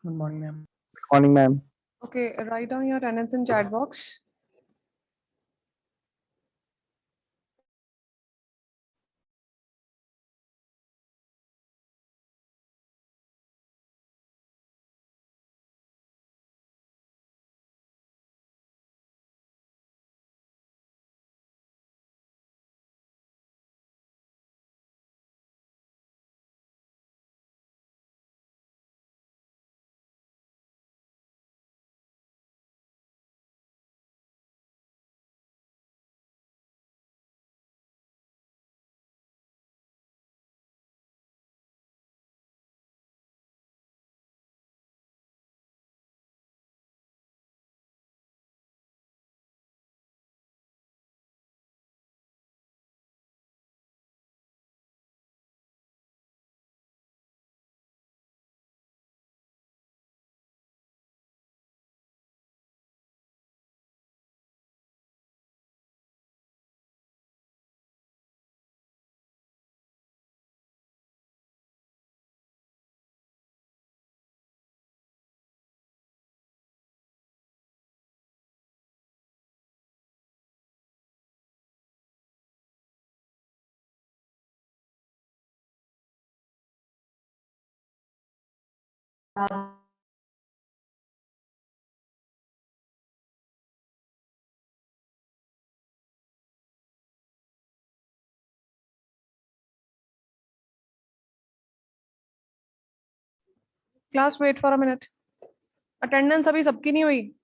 Good morning, ma'am. Morning, ma'am. Okay, write down your attendance in chat box. Class, wait for a minute. Attendance अभी सबकी नहीं हुई.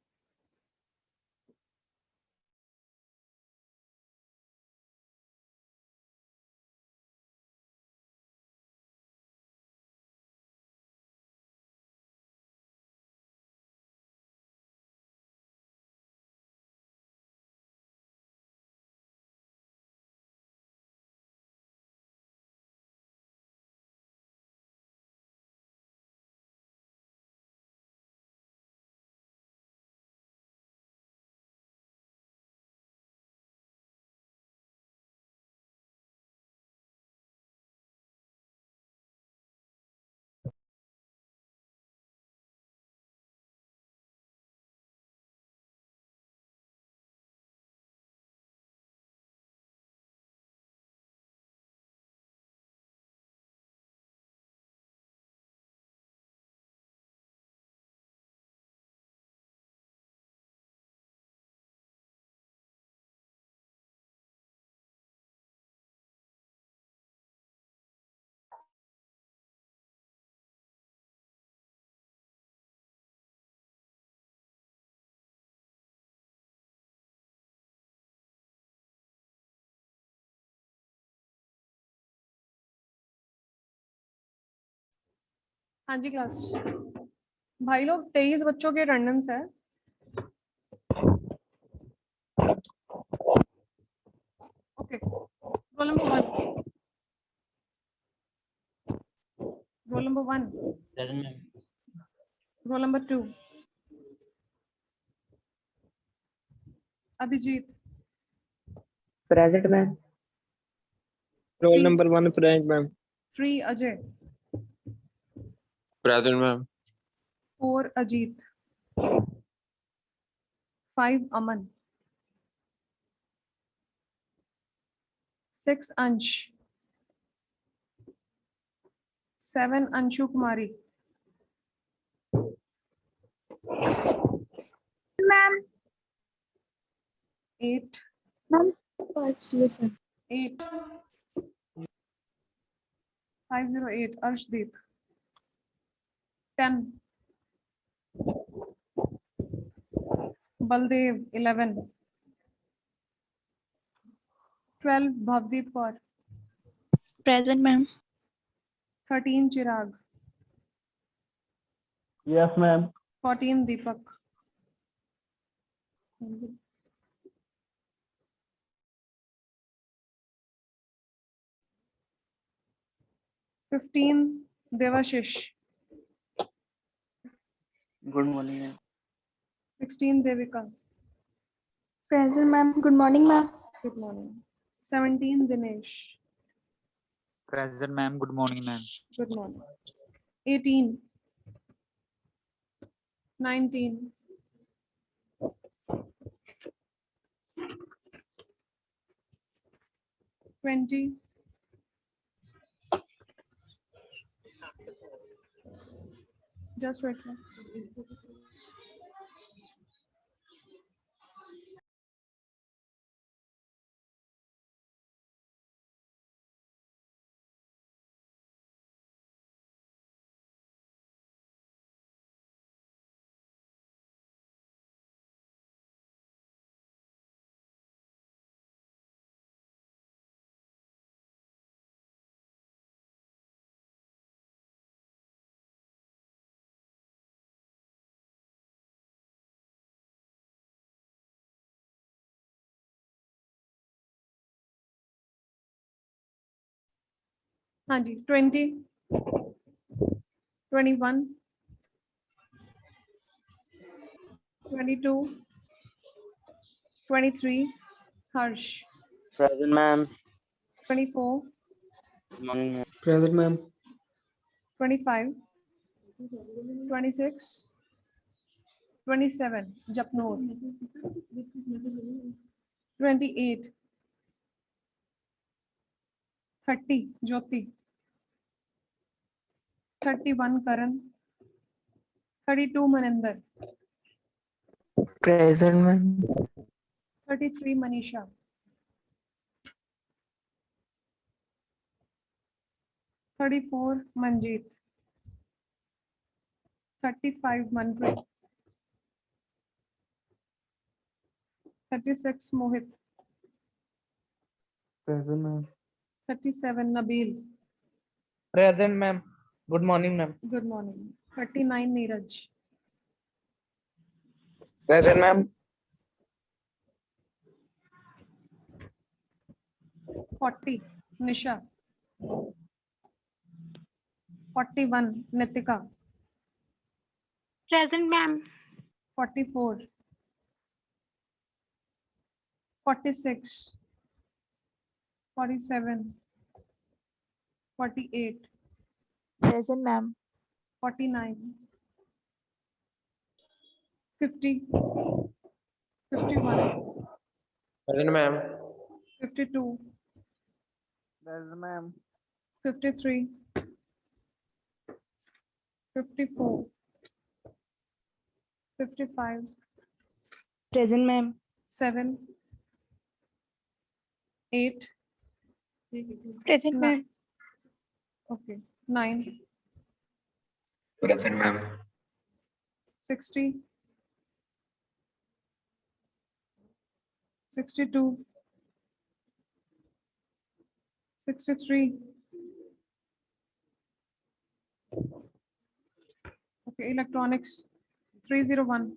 हाँ जी class. भाई लोग 23 बच्चों के अटेंडेंस है. Okay. Roll number 1. Roll number 1. Present, ma'am. Roll number 2. Abhijeet. Present, ma'am. Roll Three. number 1 present, ma'am. 3 Ajay. Present, ma'am. 4 Ajeet. 5 Aman. 6 Ansh. 7 Anshu Kumari. Ma'am 8. Ma'am 507 8. 508 Arshdeep. 10 Baldev. 11. 12 Bhavdeep Kaur. Present ma'am 13 Chirag. Yes, ma'am. 14 Deepak. 15 Devashish. Good morning, ma'am. 16 Devika. Present ma'am good morning ma'am Good morning. 17 Dinesh. Present, ma'am. Good morning, ma'am. Good morning. 18 19, 20, just wait. 20, 21, 22, 23, Harsh, Present, ma'am. 24, Good morning, ma'am. Present, ma'am. 25, 26, 27, Japnoor, 28, 30, Jyoti, 31, Karan, 32, Maninder, Present, ma'am. 33, Manisha, 34, Manjeet, 35, Manpreet, 36, Mohit, Present, ma'am. 37, Nabil, Present, ma'am. Good morning, ma'am. good morning, 39, Neeraj, Present, ma'am. 40, Nisha, 41, Nitika, Present, ma'am. 44, 46, 47, 48, Present, ma'am. 49, 50, 51, Present, ma'am. 52, Present, ma'am. 53, 54, 55, Present, ma'am. 7, 8, Present, ma'am. okay, 9, Present, ma'am. 60, 62, 63, okay, electronics, 301,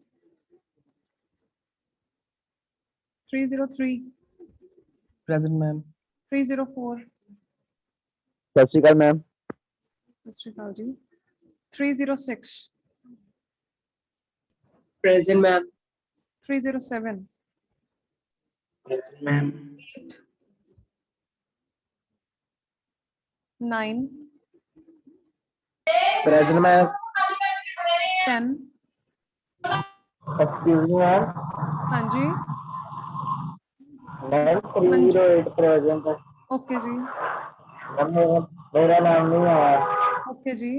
303, Present, ma'am. 304, सत श्री अकाल, ma'am. Sat Shri Akal ji, 306, Present, ma'am. 307, Present, ma'am. 9, Present, ma'am. 10, Excuse me, ma'am. हाँ जी, ma'am 308 present है. Okay जी, ma'am मेरा नाम नहीं आया. Okay जी,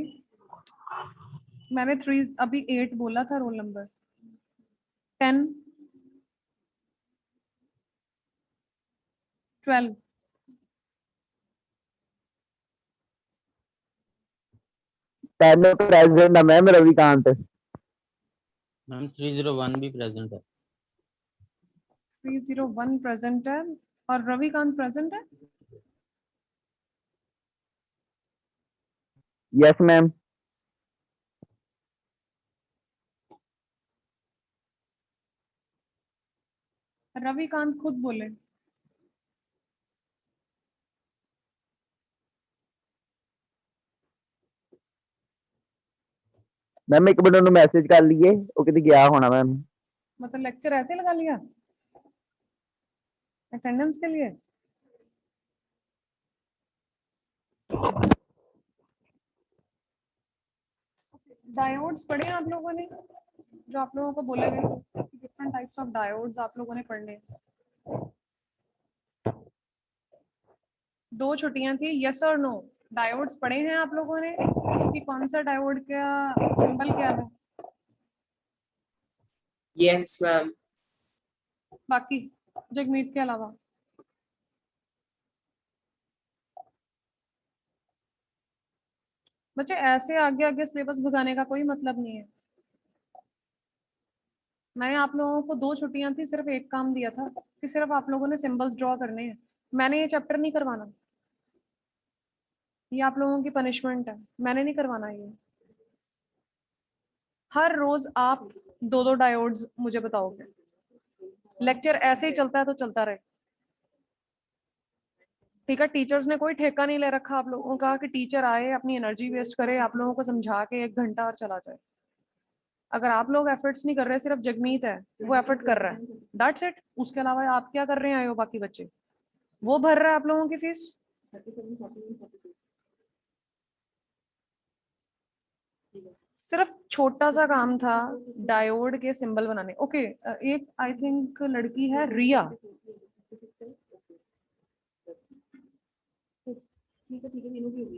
मैंने 3 अभी 8 बोला था रोल नंबर, 10, 12, पहले प्रेसिडेंट है मैम रविकांत. मैम 301 भी प्रेजेंट है. 301 प्रेजेंट है और रविकांत प्रेजेंट है. Yes ma'am. रविकांत खुद बोले. मैम एक बार उन्होंने मैसेज कर लिए वो कितने गया होना मैम. मतलब लेक्चर ऐसे लगा लिया अटेंडेंस के लिए. डायोड्स पढ़े आप लोगों ने. जो आप लोगों को बोले गए डिफरेंट टाइप्स ऑफ डायोड्स आप लोगों ने पढ़ने हैं। 2 छुट्टियां थी, यस और नो। डायोड्स पढ़े हैं आप लोगों ने कि कौन सा डायोड का सिंबल क्या है? Yes, ma'am. बाकी जगमीत के अलावा बच्चे ऐसे आगे आगे सिलेबस भगाने का कोई मतलब नहीं है। मैंने आप लोगों को 2 छुट्टियां थी, सिर्फ एक काम दिया था कि सिर्फ आप लोगों ने सिंबल्स ड्रॉ करने हैं। मैंने ये चैप्टर नहीं करवाना, ये आप लोगों की पनिशमेंट है, मैंने नहीं करवाना ये। हर रोज आप 2-2 डायोड्स मुझे बताओगे। लेक्चर ऐसे ही चलता है तो चलता रहे, ठीक है। टीचर्स ने कोई ठेका नहीं ले रखा आप लोगों का कि टीचर आए अपनी एनर्जी वेस्ट करे आप लोगों को समझा के 1 घंटा और चला जाए। अगर आप लोग एफर्ट्स नहीं कर रहे, सिर्फ जगमीत है वो एफर्ट कर रहा है, दैट्स इट। उसके अलावा आप क्या कर रहे हैं आए हो बाकी बच्चे? वो भर रहा है आप लोगों की फीस। सिर्फ छोटा सा काम था डायोड के सिंबल बनाने। ओके, एक आई थिंक लड़की है रिया,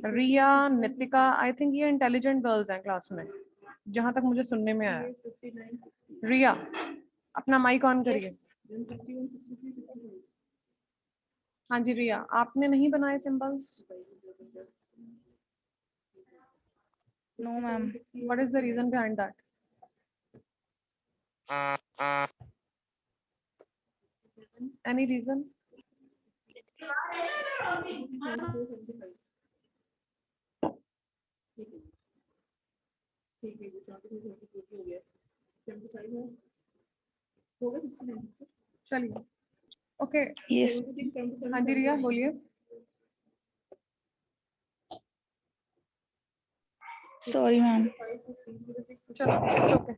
रिया नितिका, आई थिंक ये इंटेलिजेंट गर्ल्स हैं क्लास में, जहां तक मुझे सुनने में आया। रिया अपना माइक ऑन करिए। हाँ जी रिया, आपने नहीं बनाए symbols? No, ma'am. What is the reason behind that? Any reason? चलिए ओके। Yes. हाँ जी रिया बोलिए। Sorry, ma'am. चलो it's okay.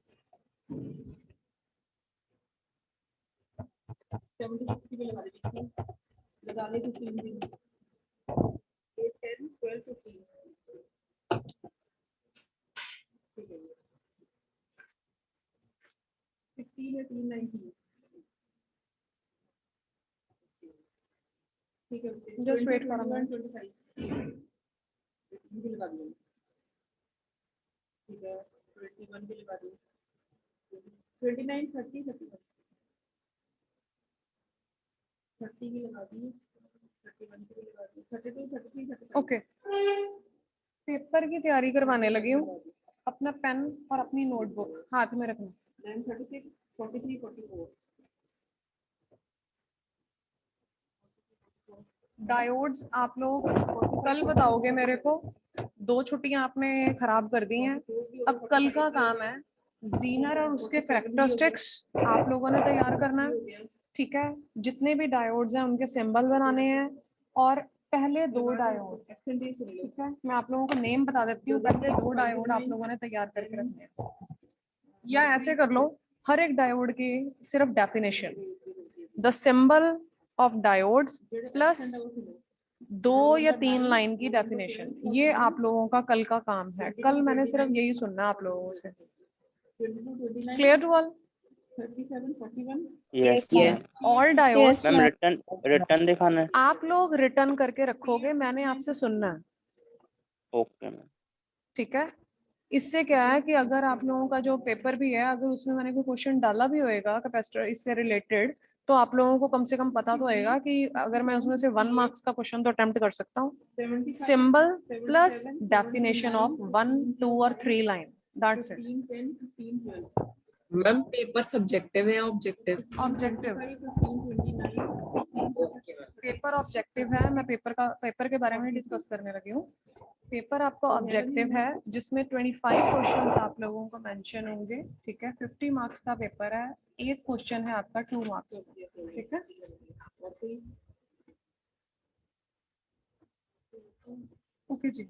Just wait for a minute. Okay, paper की तैयारी करवाने लगी हूँ। अपना पेन और अपनी नोटबुक हाथ में रखना। डायोड्स आप लोग कल बताओगे मेरे को। 2 छुट्टियां आपने खराब कर दी हैं। अब कल का काम है जीनर और उसके कैरेक्टरिस्टिक्स आप लोगों ने तैयार करना है, ठीक है। जितने भी डायोड्स हैं उनके सिंबल बनाने हैं और पहले 2 डायोड, ठीक है। मैं आप लोगों को नेम बता देती हूँ, पहले 2 डायोड आप लोगों ने तैयार करके रखने हैं। या ऐसे कर लो, हर एक डायोड की सिर्फ definition, the symbol of diodes plus 2 या 3 लाइन की डेफिनेशन, ये आप लोगों का कल का काम है। कल मैंने सिर्फ यही सुनना आप लोगों से। Clear to all? Yes Yes. All diodes ma'am return दिखाना है। आप लोग रिटर्न करके रखोगे, मैंने आपसे सुनना है, ओके मैम। ठीक है। इससे क्या है कि अगर आप लोगों का जो पेपर भी है, अगर उसमें मैंने कोई क्वेश्चन डाला भी होएगा कैपेसिटर इससे रिलेटेड, तो आप लोगों को कम से कम पता तो होएगा कि अगर मैं उसमें से 1 मार्क्स का क्वेश्चन तो अटेम्प्ट कर सकता हूँ। सिंबल प्लस डेफिनेशन ऑफ 1, 2 और 3 line, that's it. Ma'am paper subjective है objective? Objective, okay ma'am. Paper objective है। मैं पेपर के बारे में डिस्कस करने लगी हूँ। पेपर आपका ऑब्जेक्टिव है जिसमें 25 क्वेश्चंस आप लोगों को मेंशन होंगे, ठीक है। 50 मार्क्स का पेपर है, एक क्वेश्चन है आपका 2 मार्क्स, ठीक है। ओके जी,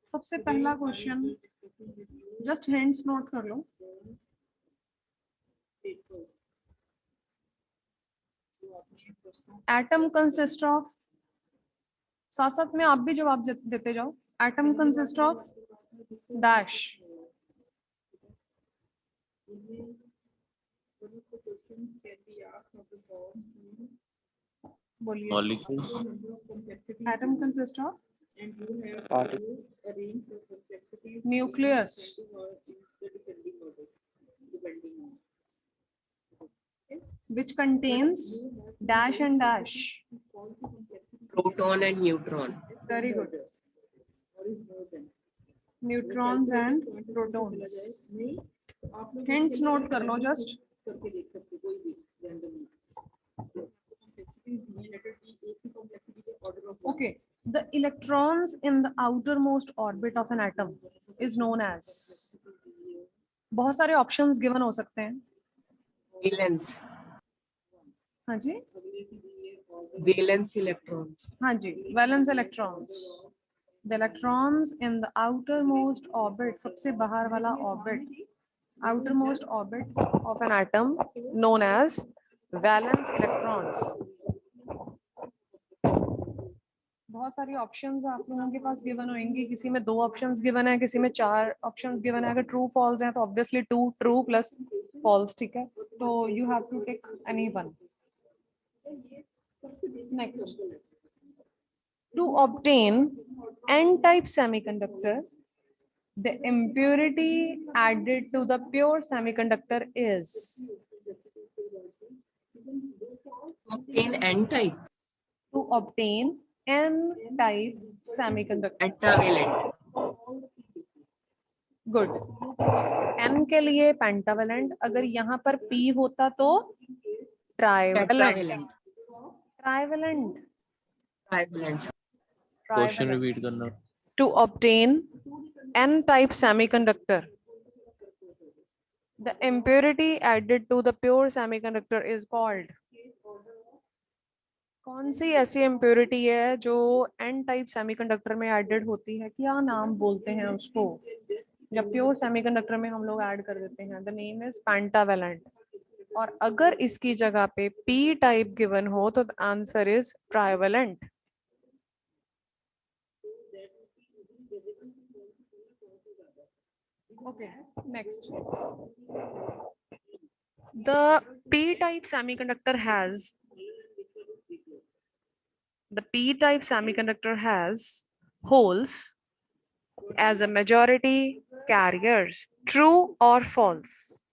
सबसे पहला क्वेश्चन, जस्ट हिंट्स नोट कर लो। एटम कंसिस्ट ऑफ, साथ साथ में आप भी जवाब देते जाओ। एटम कंसिस्ट ऑफ डैश, बोलिए। Molecules. Atom consists of Particle. nucleus. Which contains dash and dash. Proton and neutron. Very good. Neutrons and protons. Hints note कर लो just. Okay. The electrons in the outermost orbit of an atom is known as. बहुत सारे options given हो सकते हैं. Valence. हाँ जी. Valence electrons. हाँ जी. Valence electrons. The electrons in the outermost orbit, सबसे बाहर वाला orbit, outermost orbit of an atom known as valence electrons. बहुत सारी ऑप्शंस आप लोगों के पास गिवन होंगी. किसी में 2 ऑप्शंस गिवन है, किसी में 4 ऑप्शंस गिवन है. अगर ट्रू फॉल्स है तो ऑब्वियसली 2 ट्रू प्लस फॉल्स. ठीक है, तो you have to take any one. Next, to obtain n-type semiconductor, the impurity added to the pure semiconductor is. Obtain n-type. To obtain n-type semiconductor. Pentavalent. Good. n के लिए pentavalent. अगर यहाँ पर p होता तो trivalent. Trivalent. Trivalent. Question repeat करना. To obtain n-type semiconductor, the impurity added to the pure semiconductor is called. कौन सी ऐसी impurity है जो n-type semiconductor में added होती है? क्या नाम बोलते हैं उसको जब pure semiconductor में हम लोग add कर देते हैं? The name is pentavalent. और अगर इसकी जगह पे p-type given हो तो the answer is trivalent. Okay, next. The p-type semiconductor has holes as a majority carriers. True or false?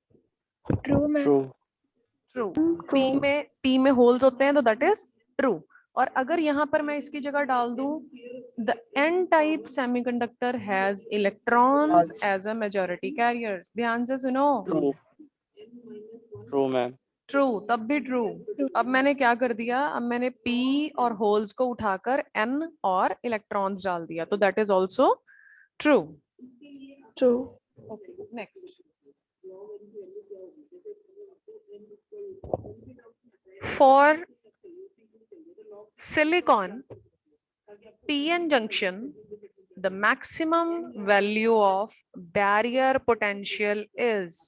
True, ma'am. True. True. p में holes होते हैं तो that is true. और अगर यहाँ पर मैं इसकी जगह डाल दूं the n-type semiconductor has electrons False. as a majority carriers. ध्यान से सुनो. True. True, ma'am. ट्रू, तब भी ट्रू. अब मैंने क्या कर दिया, अब मैंने p और होल्स को उठाकर n और इलेक्ट्रॉन्स डाल दिया, तो that is also true. True. Okay, next. For silicon p-n junction, the maximum value of barrier potential is.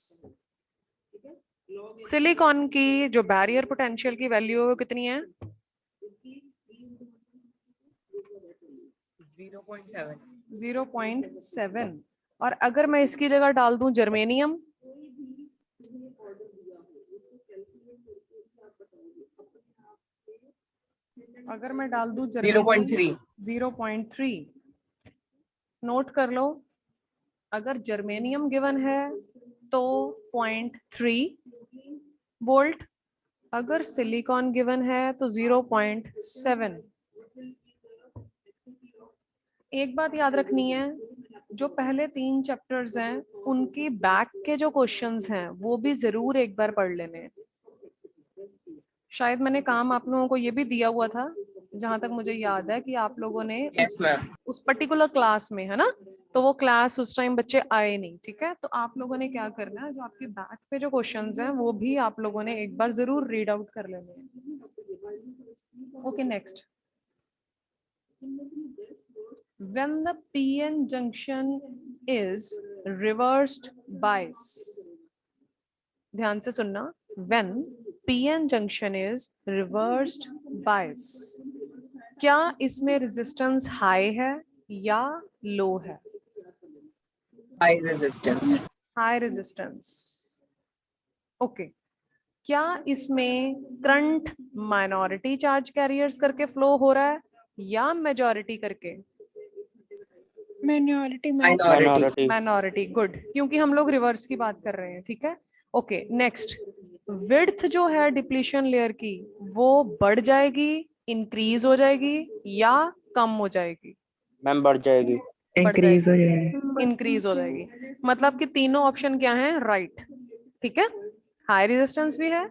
Silicon की जो बैरियर पोटेंशियल की वैल्यू है वो कितनी है? 0.7. 0.7. और अगर मैं इसकी जगह डाल दूं जर्मेनियम, अगर मैं डाल दूं 0.3. 0.3. नोट कर लो, अगर जर्मेनियम गिवन है तो 0.3 वोल्ट, अगर सिलिकॉन गिवन है तो 0.7. एक बात याद रखनी है, जो पहले 3 चैप्टर्स हैं उनकी बैक के जो क्वेश्चंस हैं वो भी जरूर एक बार पढ़ लेने. शायद मैंने काम आप लोगों को ये भी दिया हुआ था, जहां तक मुझे याद है कि आप लोगों ने Yes, ma'am. उस पर्टिकुलर क्लास में, है ना, तो वो क्लास उस टाइम बच्चे आए नहीं. ठीक है, तो आप लोगों ने क्या करना है, जो आपके बैक पे जो क्वेश्चंस हैं वो भी आप लोगों ने एक बार जरूर रीड आउट कर लेने हैं. Okay, next. When the p-n junction is reversed bias, ध्यान से सुनना, when p-n junction is reversed bias, क्या इसमें रेजिस्टेंस हाई है या लो है? High resistance. High resistance. Okay, क्या इसमें करंट माइनॉरिटी चार्ज कैरियर्स करके फ्लो हो रहा है या मेजॉरिटी करके? Minority, ma'am. Minority. Minority, good, क्योंकि हम लोग रिवर्स की बात कर रहे हैं, ठीक है। ओके, नेक्स्ट, विड्थ जो है डिप्लीशन लेयर की वो बढ़ जाएगी, इंक्रीज हो जाएगी या कम हो जाएगी? मैम बढ़ जाएगी। इंक्रीज हो जाएगी, इंक्रीज हो जाएगी। मतलब कि तीनों ऑप्शन क्या हैं? राइट, ठीक है। हाई रेजिस्टेंस भी है,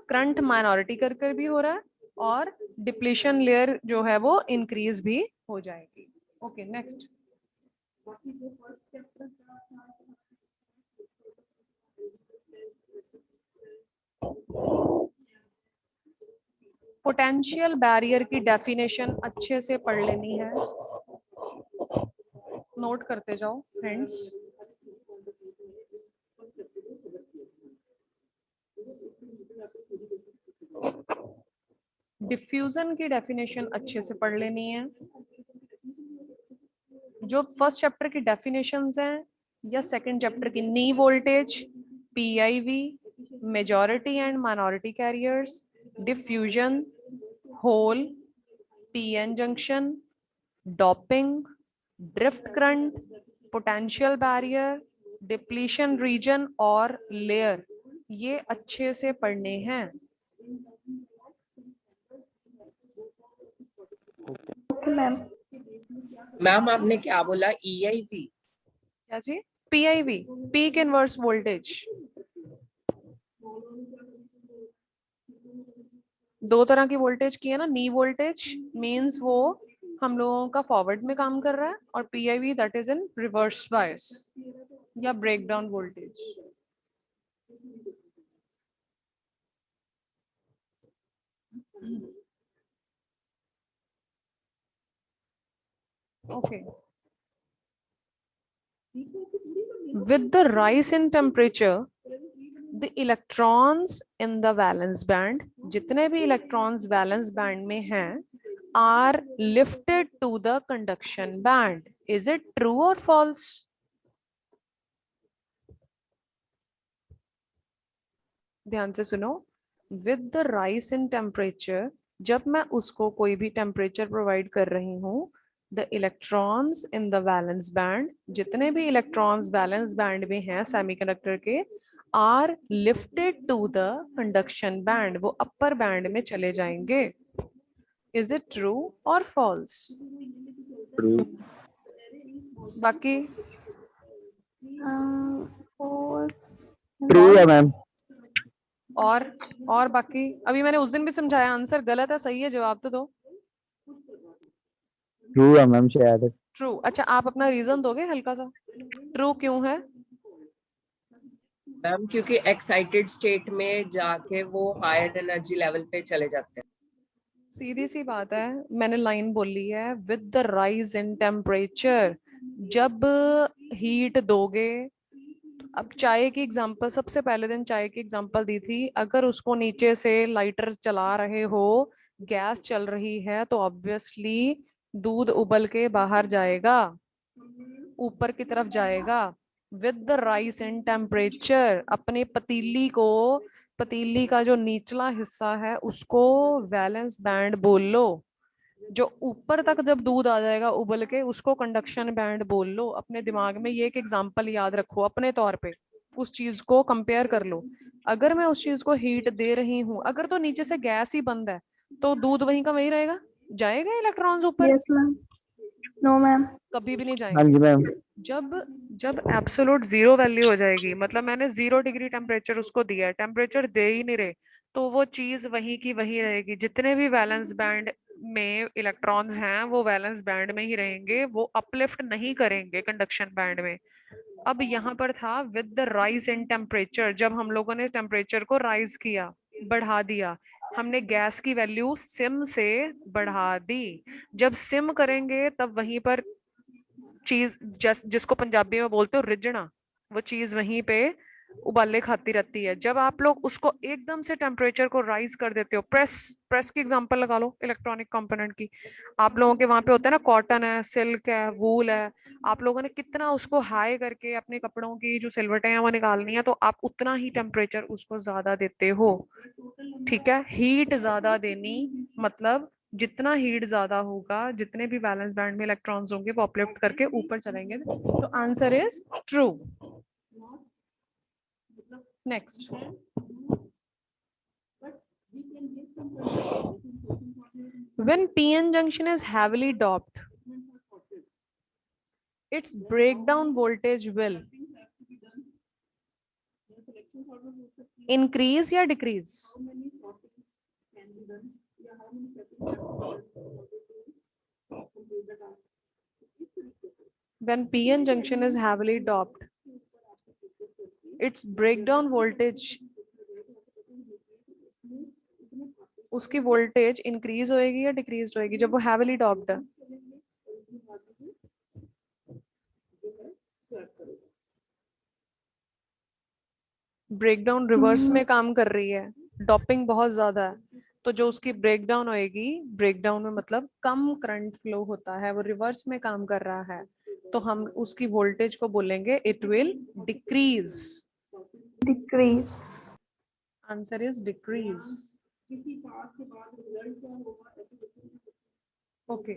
करंट माइनॉरिटी कर भी हो रहा है, और डिप्लीशन लेयर जो है वो इंक्रीज भी हो जाएगी। Okay, next. पोटेंशियल बैरियर की डेफिनेशन अच्छे से पढ़ लेनी है, नोट करते जाओ फ्रेंड्स। डिफ्यूजन की डेफिनेशन अच्छे से पढ़ लेनी है। जो फर्स्ट चैप्टर की डेफिनेशंस हैं या सेकंड चैप्टर की, knee voltage, PIV, majority and minority carriers, diffusion, hole, PN junction, doping, drift current, potential barrier, depletion region और लेयर, ये अच्छे से पढ़ने हैं। Okay, ma'am. मैम आपने क्या बोला? EIV? क्या जी? PIV, peak inverse voltage. दो तरह की वोल्टेज की है ना, नी वोल्टेज मींस वो हम लोगों का फॉरवर्ड में काम कर रहा है, और PIV that is in reverse bias या breakdown voltage. Okay. With the rise in temperature, the electrons in the valence band, जितने भी electrons valence band में हैं, are lifted to the conduction band. Is it true or false? ध्यान से सुनो। With the rise in temperature, जब मैं उसको कोई भी टेम्परेचर प्रोवाइड कर रही हूँ, the electrons in the valence band, जितने भी electrons valence band में हैं सेमीकंडक्टर के, are lifted to the conduction band, वो upper band में चले जाएंगे। Is it true or false? True. बाकी False. ट्रू है मैम। और बाकी अभी मैंने उस दिन भी समझाया, आंसर गलत है सही है, जवाब तो दो। ट्रू है मैम शायद। ट्रू, अच्छा आप अपना रीजन दोगे हल्का सा, ट्रू क्यों है? मैम क्योंकि एक्साइटेड स्टेट में जाके वो हायर एनर्जी लेवल पे चले जाते हैं। सीधी सी बात है, मैंने लाइन बोली है, with the rise in temperature, जब हीट दोगे। अब चाय की एग्जांपल, सबसे पहले दिन चाय की एग्जांपल दी थी, अगर उसको नीचे से लाइटर चला रहे हो, गैस चल रही है, तो ऑब्वियसली दूध उबल के बाहर जाएगा, ऊपर की तरफ जाएगा। With the rise in temperature, अपने पतीली को, पतीली का जो निचला हिस्सा है उसको वैलेंस बैंड बोल लो, जो ऊपर तक जब दूध आ जाएगा उबल के उसको कंडक्शन बैंड बोल लो। अपने दिमाग में ये एक एग्जांपल याद रखो, अपने तौर पे उस चीज को कंपेयर कर लो। अगर मैं उस चीज को हीट दे रही हूँ, अगर तो नीचे से गैस ही बंद है, तो दूध वहीं का वहीं रहेगा, जाएगा इलेक्ट्रॉन्स ऊपर? Yes, ma'am. No, ma'am. कभी भी नहीं हाँ जाएंगे। जी मैम। जब जब एब्सोल्यूट जीरो वैल्यू हो जाएगी, मतलब मैंने 0 डिग्री टेम्परेचर उसको दिया है, टेम्परेचर दे ही नहीं रहे, तो वो चीज वहीं की वहीं रहेगी। जितने भी वैलेंस बैंड में इलेक्ट्रॉन्स हैं वो वैलेंस बैंड में ही रहेंगे, वो अपलिफ्ट नहीं करेंगे कंडक्शन बैंड में। अब यहाँ पर था with the rise in temperature, जब हम लोगों ने टेम्परेचर को राइज किया, बढ़ा दिया, हमने गैस की वैल्यू सिम से बढ़ा दी। जब सिम करेंगे तब वहीं पर चीज जिसको पंजाबी में बोलते हो रिजना, वो चीज वहीं पे उबाले खाती रहती है। जब आप लोग उसको एकदम से टेम्परेचर को राइज कर देते हो, प्रेस की एग्जांपल लगा लो इलेक्ट्रॉनिक कंपोनेंट की, आप लोगों के वहां पे होता है ना, कॉटन है, सिल्क है, वूल है, आप लोगों ने कितना उसको हाई करके अपने कपड़ों की जो सिलवटें हैं वो निकालनी है, तो आप उतना ही टेम्परेचर उसको ज्यादा देते हो। ठीक है, हीट ज्यादा देनी मतलब जितना हीट ज्यादा होगा, जितने भी वैलेंस बैंड में इलेक्ट्रॉन्स होंगे वो अपलिफ्ट करके ऊपर चलेंगे। तो answer is true. Next, when PN junction is heavily doped, its breakdown voltage will increase या decrease? When PN junction is heavily doped, its breakdown voltage, उसकी वोल्टेज इंक्रीज होएगी या डिक्रीज होएगी जब वो हैवीली डॉप्ड है? ब्रेकडाउन रिवर्स में काम कर रही है, डॉपिंग बहुत ज्यादा है, तो जो उसकी ब्रेकडाउन होएगी, ब्रेकडाउन में मतलब कम करंट फ्लो होता है, वो रिवर्स में काम कर रहा है, तो हम उसकी वोल्टेज को बोलेंगे it will decrease. Decrease. Answer is decrease. Okay,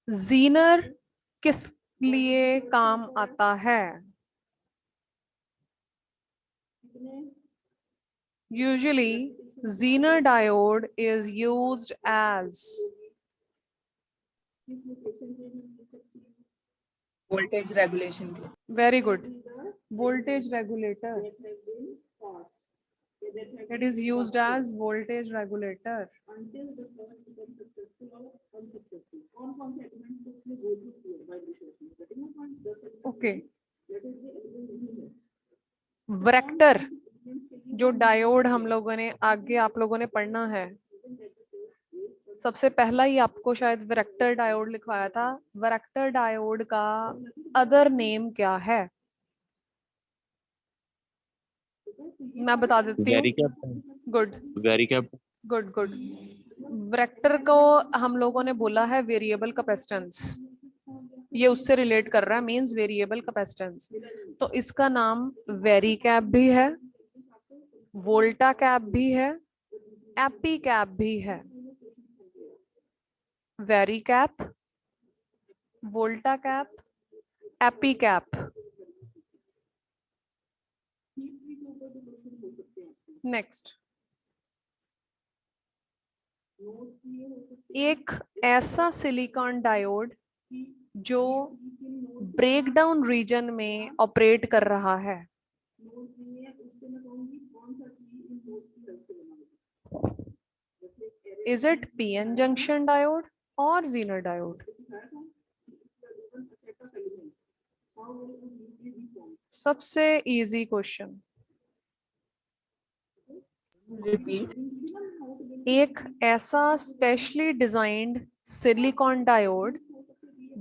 Zener किस लिए काम आता है? Usually, Zener diode is used as voltage regulation के very good voltage regulator. It is used as voltage regulator. Okay. Vector जो डायोड हम लोगों ने आगे आप लोगों ने पढ़ना है, सबसे पहला ही आपको शायद वेक्टर डायोड लिखवाया था। वेक्टर डायोड का अदर नेम क्या है? मैं बता देती हूँ। Good good good. वेक्टर को हम लोगों ने बोला है वेरिएबल कैपेसिटेंस, ये उससे रिलेट कर रहा है, मींस वेरिएबल कैपेसिटेंस। तो इसका नाम वेरी कैप भी है, वोल्टा कैप भी है, एपी कैप भी है। Very cap, volta cap, AP cap. Next, एक ऐसा सिलिकॉन डायोड जो ब्रेकडाउन रीजन में ऑपरेट कर रहा है, is it PN junction diode और जीनर डायोड? सबसे इजी क्वेश्चन। रिपीट। एक ऐसा स्पेशली डिजाइंड सिलिकॉन डायोड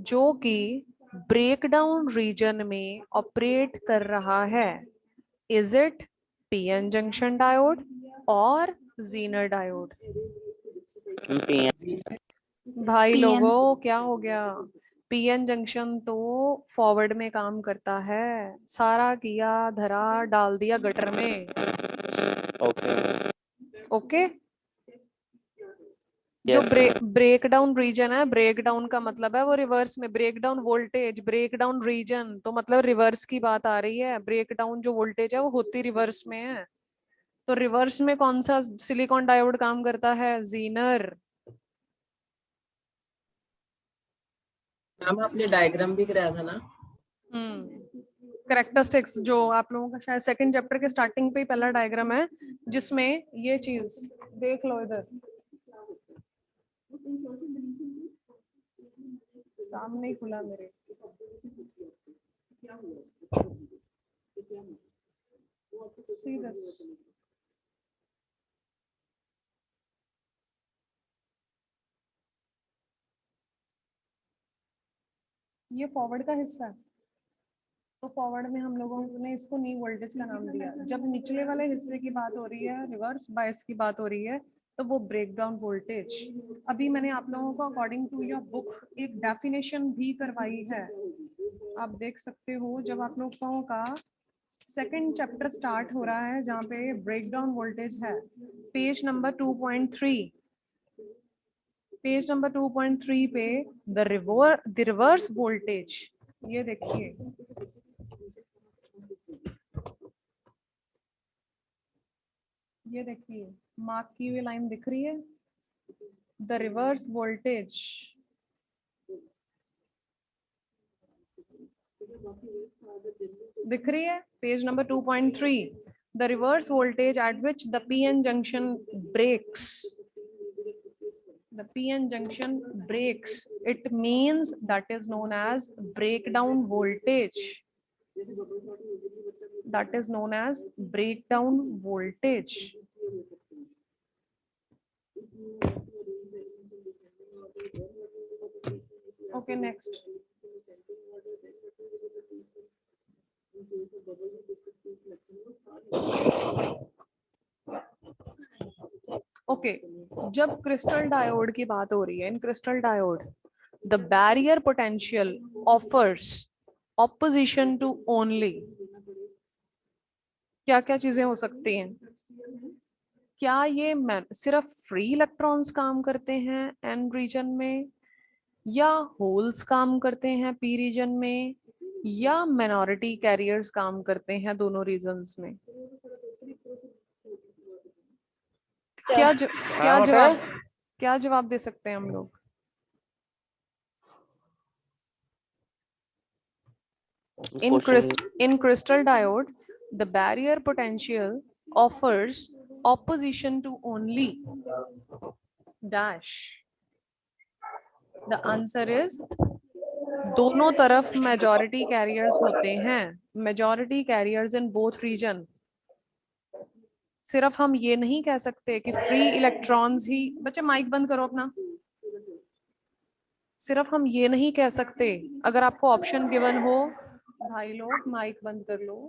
जो कि ब्रेकडाउन रीजन में ऑपरेट कर रहा है, is it PN junction diode और जीनर डायोड? भाई PN. लोगों क्या हो गया? पीएन जंक्शन तो फॉरवर्ड में काम करता है, सारा किया धरा डाल दिया गटर में। ओके, जो ब्रेकडाउन रीजन है, ब्रेकडाउन का मतलब है वो रिवर्स में, ब्रेकडाउन वोल्टेज, ब्रेकडाउन रीजन तो मतलब रिवर्स की बात आ रही है। ब्रेकडाउन जो वोल्टेज है वो होती रिवर्स में है, तो रिवर्स में कौन सा सिलिकॉन डायोड काम करता है? जीनर। मैम आपने डायग्राम भी कराया था ना? कैरेक्टरिस्टिक्स जो आप लोगों का शायद सेकंड चैप्टर के स्टार्टिंग पे ही पहला डायग्राम है, जिसमें ये चीज देख लो, इधर सामने ही खुला मेरे। See this. ये फॉरवर्ड का हिस्सा है, तो फॉरवर्ड में हम लोगों ने इसको नी वोल्टेज का नाम दिया। जब निचले वाले हिस्से की बात हो रही है, रिवर्स बायस की बात हो रही है, तो वो ब्रेक डाउन वोल्टेज। अभी मैंने आप लोगों को अकॉर्डिंग टू योर बुक एक डेफिनेशन भी करवाई है, आप देख सकते हो। जब आप लोगों का सेकंड चैप्टर स्टार्ट हो रहा है जहाँ पे ब्रेक डाउन वोल्टेज है, पेज नंबर 2.3, पेज नंबर 2.3 पे द रिवर्स वोल्टेज, ये देखिए, ये देखिए मार्क की हुई लाइन दिख रही है, द रिवर्स वोल्टेज। दिख रही है page number 2.3, the reverse voltage at which the PN junction breaks, the PN junction breaks, it means that is known as breakdown voltage, that is known as breakdown voltage. Okay, next. Okay, जब crystal diode की बात हो रही है, in crystal diode the barrier potential offers opposition to only, क्या क्या चीजें हो सकती हैं? क्या ये सिर्फ फ्री इलेक्ट्रॉन्स काम करते हैं एन रीजन में, या होल्स काम करते हैं पी रीजन में, या माइनॉरिटी कैरियर्स काम करते हैं दोनों रीजन्स में? क्या जवाब दे सकते हैं हम लोग? In crystal diode, the barrier potential offers opposition to only dash. The answer is दोनों तरफ majority carriers होते हैं, majority carriers in both region. सिर्फ हम ये नहीं कह सकते कि फ्री इलेक्ट्रॉन्स ही, बच्चे माइक बंद करो अपना, सिर्फ हम ये नहीं कह सकते, अगर आपको ऑप्शन गिवन हो, भाई लोग माइक बंद कर लो।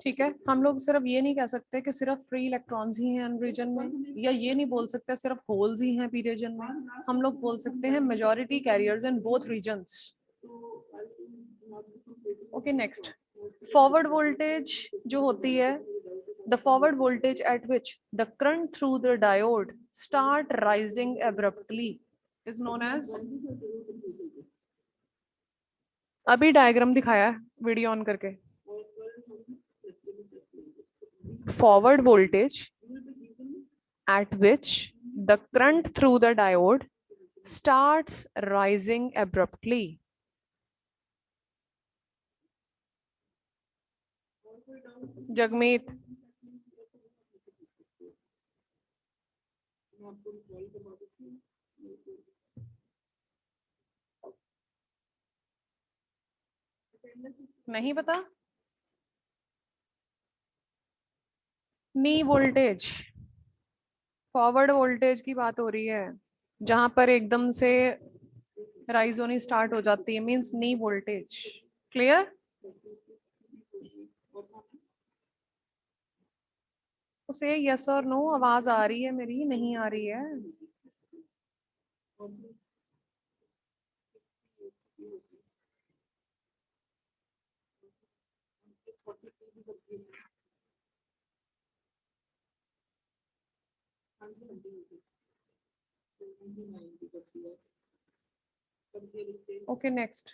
ठीक है, हम लोग सिर्फ ये नहीं कह सकते कि सिर्फ फ्री इलेक्ट्रॉन्स ही हैं एन रीजन में, या ये नहीं बोल सकते सिर्फ होल्स ही हैं पी रीजन में, हम लोग बोल सकते हैं majority carriers in both regions. Okay, next, forward voltage जो होती है, the forward voltage at which the current through the diode start rising abruptly is known as, अभी डायग्राम दिखाया वीडियो ऑन करके, forward voltage at which the current through the diode starts rising abruptly. Jagmeet, नहीं पता? नी voltage, forward voltage की बात हो रही है, जहां पर एकदम से राइज होनी स्टार्ट हो जाती है, मींस नी वोल्टेज। क्लियर? उसे यस और नो, आवाज आ रही है मेरी, नहीं आ रही है? Okay, next,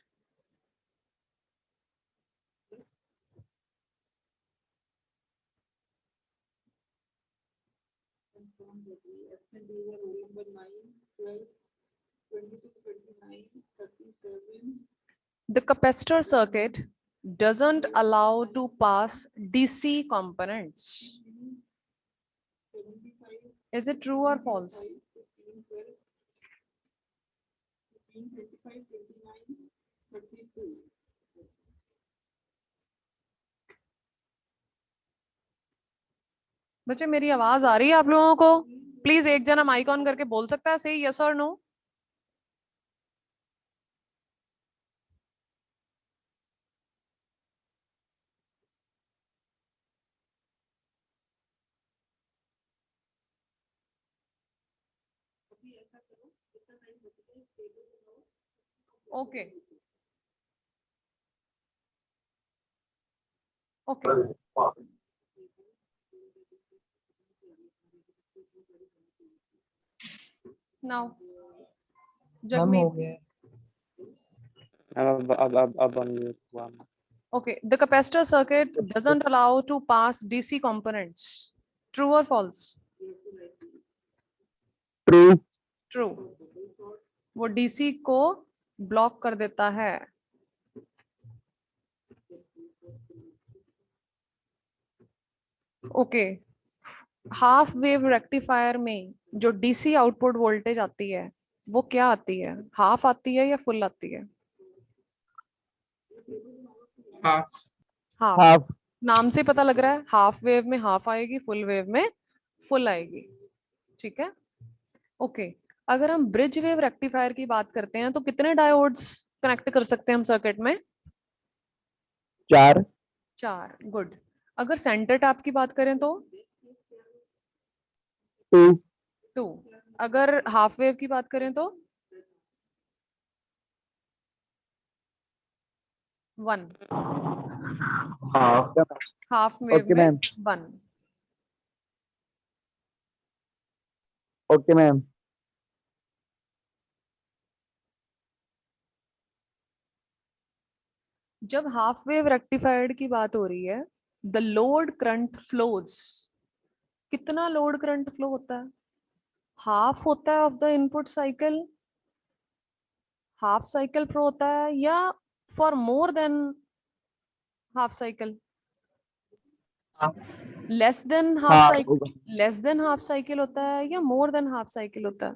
The capacitor circuit doesn't allow to pass DC components. Is it true or false? बच्चे मेरी आवाज आ रही है आप लोगों को? प्लीज एक जना माइक ऑन करके बोल सकता है सही यस और no? Okay okay now Jagmeet अब unmute हुआ। okay, the capacitor circuit doesn't allow to pass DC components. True or false? True. True. वो DC को ब्लॉक कर देता है। ओके, हाफ वेव रेक्टिफायर में जो DC आउटपुट वोल्टेज आती है वो क्या आती है? हाफ आती है या फुल आती है? हाफ। हाफ। Half. नाम से पता लग रहा है हाफ वेव में हाफ आएगी, फुल वेव में फुल आएगी। ठीक है, ओके। अगर हम ब्रिज वेव रेक्टिफायर की बात करते हैं तो कितने डायोड्स कनेक्ट कर सकते हैं हम सर्किट में? 4. 4। गुड। अगर सेंटर टैप की बात करें तो 2. 2। अगर हाफ वेव की बात करें तो 1। हाफ वेव Okay, में ma'am. 1। Okay, ma'am. जब हाफ वेव रेक्टिफायर्ड की बात हो रही है, द लोड करंट फ्लोज, कितना लोड करंट फ्लो होता है? हाफ होता है of the input cycle, half cycle flow होता है, या for more than half cycle? Less than half हाँ, साइकिल, होगा। लेस देन हाफ साइकिल होता है या मोर देन हाफ साइकिल होता है?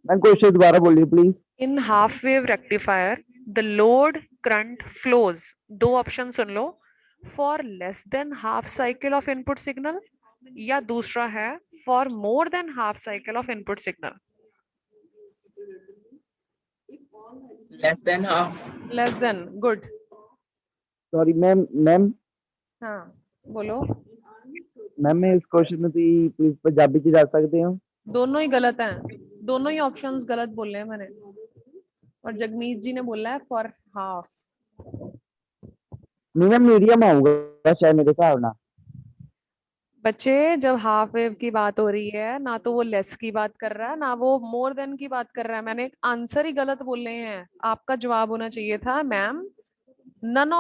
मैम क्वेश्चन दोबारा बोलिए please. In half wave rectifier the load current flows, दो ऑप्शन सुन लो, for less than half cycle of input signal या दूसरा है for more than half cycle of input signal. Less than half. Less than, good. Sorry ma'am, ma'am हाँ बोलो। Ma'am मैं इस क्वेश्चन में प्लीज पंजाबी च जा सकते हो? दोनों ही गलत हैं, दोनों ही ऑप्शंस गलत बोले हैं मैंने, और जगमीत जी ने बोला है फॉर हाफ। नहीं मैम मीडियम आऊंगा शायद मेरे हिसाब ना। बच्चे जब हाफ वेव की बात हो रही है ना तो वो लेस की बात कर रहा है ना वो मोर देन की बात कर रहा है। मैंने आंसर ही गलत बोले हैं, आपका जवाब होना चाहिए था मैम नन